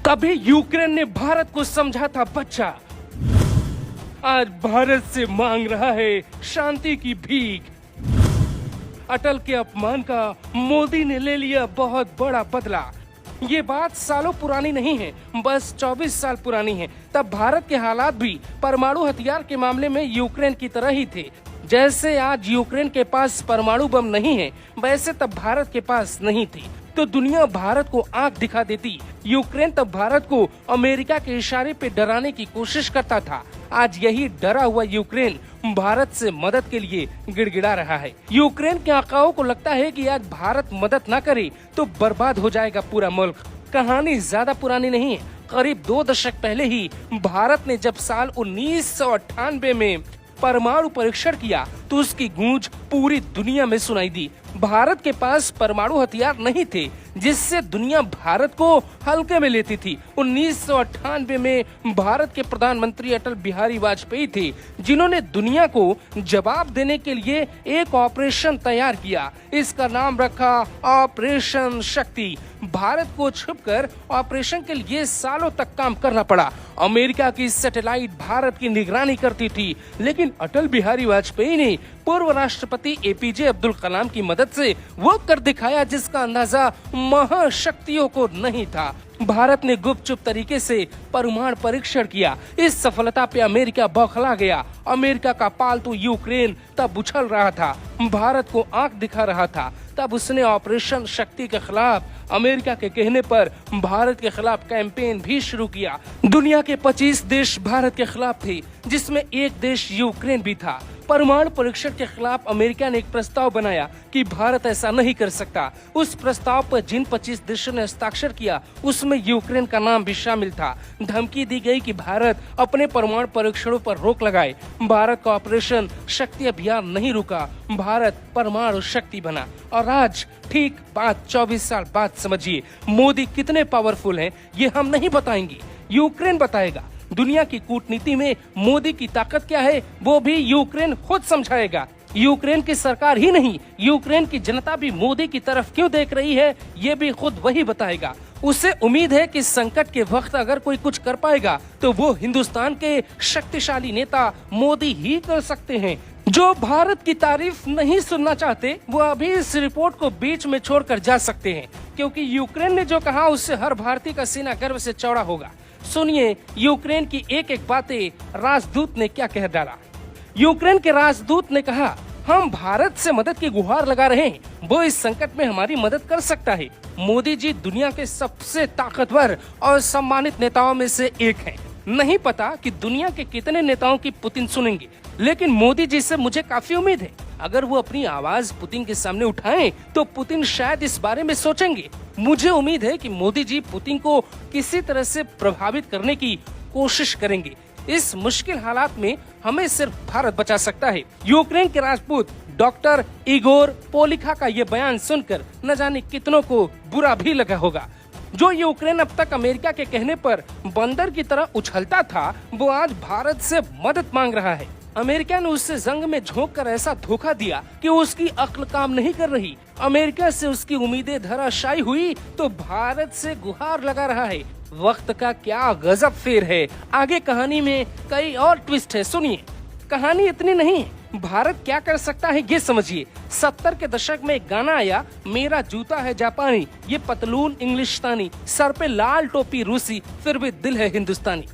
कभी यूक्रेन ने भारत को समझा था बच्चा, आज भारत से मांग रहा है शांति की भीख। अटल के अपमान का मोदी ने ले लिया बहुत बड़ा बदला। ये बात सालों पुरानी नहीं है, बस 24 साल पुरानी है। तब भारत के हालात भी परमाणु हथियार के मामले में यूक्रेन की तरह ही थे। जैसे आज यूक्रेन के पास परमाणु बम नहीं है, वैसे तब भारत के पास नहीं थी। तो दुनिया भारत को आंख दिखा देती। यूक्रेन तब भारत को अमेरिका के इशारे पे डराने की कोशिश करता था। आज यही डरा हुआ यूक्रेन भारत से मदद के लिए गिड़गिड़ा रहा है। यूक्रेन के आकाओं को लगता है कि आज भारत मदद न करे तो बर्बाद हो जाएगा पूरा मुल्क। कहानी ज्यादा पुरानी नहीं है, करीब 2 दशक पहले ही भारत ने जब साल 1998 में परमाणु परीक्षण किया तो उसकी गूंज पूरी दुनिया में सुनाई दी। भारत के पास परमाणु हथियार नहीं थे जिससे दुनिया भारत को हल्के में लेती थी। 1998 में भारत के प्रधानमंत्री अटल बिहारी वाजपेयी थे जिन्होंने दुनिया को जवाब देने के लिए एक ऑपरेशन तैयार किया। इसका नाम रखा ऑपरेशन शक्ति। भारत को छुपकर ऑपरेशन के लिए सालों तक काम करना पड़ा। अमेरिका की सैटेलाइट भारत की निगरानी करती थी, लेकिन अटल बिहारी वाजपेयी ने पूर्व राष्ट्रपति एपीजे अब्दुल कलाम की मदद से वो कर दिखाया जिसका अंदाजा महाशक्तियों को नहीं था। भारत ने गुपचुप तरीके से परमाणु परीक्षण किया। इस सफलता पे अमेरिका बौखला गया। अमेरिका का पालतू यूक्रेन तब उछल रहा था, भारत को आंख दिखा रहा था। तब उसने ऑपरेशन शक्ति के खिलाफ अमेरिका के कहने पर भारत के खिलाफ कैंपेन भी शुरू किया। दुनिया के 25 देश भारत के खिलाफ थे, जिसमें एक देश यूक्रेन भी था। परमाणु परीक्षण के खिलाफ अमेरिका ने एक प्रस्ताव बनाया कि भारत ऐसा नहीं कर सकता। उस प्रस्ताव पर जिन 25 देशों ने हस्ताक्षर किया उसमें यूक्रेन का नाम भी शामिल था। धमकी दी गई कि भारत अपने परमाणु परीक्षणों पर रोक लगाए। भारत का ऑपरेशन शक्ति अभियान नहीं रुका, भारत परमाणु शक्ति बना। और आज ठीक 24 साल बाद समझिए मोदी कितने पावरफुल हैं ये हम नहीं बताएंगे, यूक्रेन बताएगा। दुनिया की कूटनीति में मोदी की ताकत क्या है वो भी यूक्रेन खुद समझाएगा। यूक्रेन की सरकार ही नहीं, यूक्रेन की जनता भी मोदी की तरफ क्यों देख रही है ये भी खुद वही बताएगा। उसे उम्मीद है कि संकट के वक्त अगर कोई कुछ कर पाएगा तो वो हिंदुस्तान के शक्तिशाली नेता मोदी ही कर सकते हैं। जो भारत की तारीफ नहीं सुनना चाहते वो अभी इस रिपोर्ट को बीच में छोड़कर जा सकते हैं, क्योंकि यूक्रेन ने जो कहा उससे हर भारतीय का सीना गर्व से चौड़ा होगा। सुनिए यूक्रेन की एक एक बातें राजदूत ने क्या कह डाला। यूक्रेन के राजदूत ने कहा, हम भारत से मदद की गुहार लगा रहे हैं, वो इस संकट में हमारी मदद कर सकता है। मोदी जी दुनिया के सबसे ताकतवर और सम्मानित नेताओं में से एक हैं। नहीं पता कि दुनिया के कितने नेताओं की पुतिन सुनेंगे, लेकिन मोदी जी से मुझे काफी उम्मीद है। अगर वो अपनी आवाज पुतिन के सामने उठाएं तो पुतिन शायद इस बारे में सोचेंगे। मुझे उम्मीद है कि मोदी जी पुतिन को किसी तरह से प्रभावित करने की कोशिश करेंगे। इस मुश्किल हालात में हमें सिर्फ भारत बचा सकता है। यूक्रेन के राजपूत डॉक्टर इगोर पोलिखा का ये बयान सुनकर न जाने कितनों को बुरा भी लगा होगा। जो यूक्रेन अब तक अमेरिका के कहने पर बंदर की तरह उछलता था वो आज भारत से मदद मांग रहा है। अमेरिका ने उससे जंग में झोंक कर ऐसा धोखा दिया कि उसकी अक्ल काम नहीं कर रही। अमेरिका से उसकी उम्मीदें धराशायी हुई तो भारत से गुहार लगा रहा है। वक्त का क्या गजब फेर है। आगे कहानी में कई और ट्विस्ट है, सुनिए। कहानी इतनी नहीं है, भारत क्या कर सकता है ये समझिए। 70 के दशक में एक गाना आया, मेरा जूता है जापानी, ये पतलून इंग्लिशतानी, सर पे लाल टोपी रूसी, फिर भी दिल है हिंदुस्तानी।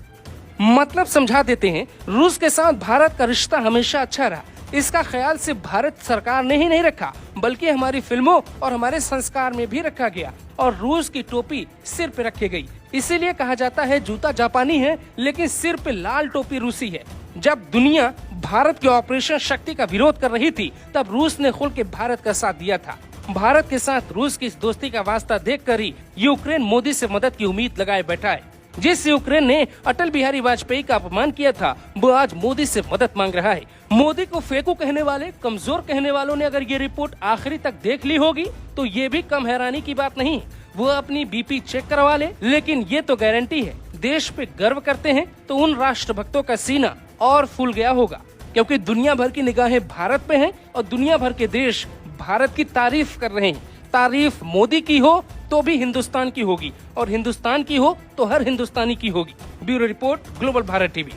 मतलब समझा देते हैं, रूस के साथ भारत का रिश्ता हमेशा अच्छा रहा। इसका ख्याल सिर्फ भारत सरकार ने ही नहीं रखा, बल्कि हमारी फिल्मों और हमारे संस्कार में भी रखा गया और रूस की टोपी सिर पे रखी गई। इसीलिए कहा जाता है जूता जापानी है लेकिन सिर पे लाल टोपी रूसी है। जब दुनिया भारत के ऑपरेशन शक्ति का विरोध कर रही थी तब रूस ने खुल के भारत का साथ दिया था। भारत के साथ रूस की इस दोस्ती का वास्ता देखकर ही यूक्रेन मोदी से मदद की उम्मीद लगाए बैठा है। जिस यूक्रेन ने अटल बिहारी वाजपेयी का अपमान किया था वो आज मोदी से मदद मांग रहा है। मोदी को फेंकू कहने वाले, कमजोर कहने वालों ने अगर ये रिपोर्ट आखिरी तक देख ली होगी तो ये भी कम हैरानी की बात नहीं। वो अपनी बीपी चेक करवा ले, लेकिन ये तो गारंटी है देश पे गर्व करते हैं तो उन राष्ट्रभक्तों का सीना और फूल गया होगा, क्योंकि दुनिया भर की निगाहें भारत पे हैं और दुनिया भर के देश भारत की तारीफ कर रहे हैं। तारीफ मोदी की हो तो भी हिंदुस्तान की होगी, और हिंदुस्तान की हो तो हर हिंदुस्तानी की होगी। Bureau report, global Bharat TV.